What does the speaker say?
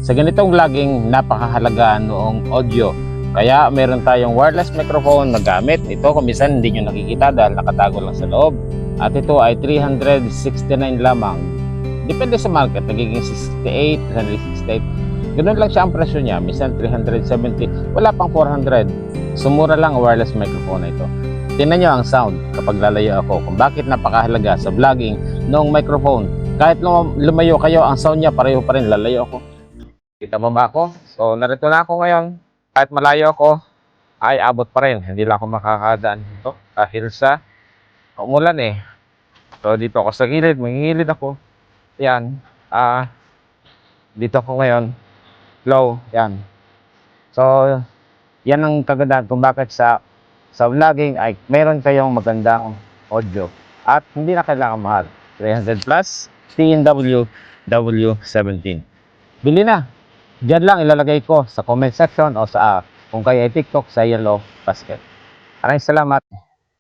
Sa ganitong vlogging, napakahalaga noong audio. Kaya meron tayong wireless microphone na gamit. Ito kung minsan hindi nyo nakikita dahil nakatago lang sa loob. At ito ay 369 lamang. Depende sa market, nagiging 68, 368. Ganun lang siya ang presyo niya. Minsan 370, wala pang 400. Sumura lang ang wireless microphone na ito. Tingnan nyo ang sound kapag lalayo ako. Kung bakit napakahalaga sa vlogging noong microphone. Kahit lumayo kayo, ang sound niya pareho pa rin. Lalayo ako. Kita mo ba ako? So, narito na ako ngayon. Kahit malayo ako, ay abot pa rin. Hindi lang ako makakadaan dito. Dahil sa umulan eh. So, dito ako sa gilid. Mangingilid ako. Yan. Dito ako ngayon. Low. Yan. So, yan ang kagandahan kung bakit sa vlogging ay meron kayong magandang audio. At hindi na kailangan mahal. 300 plus TNW W17. Bili na. Diyan lang ilalagay ko sa comment section o sa kung kayo ay TikTok sa Yellow Basket. Maraming salamat.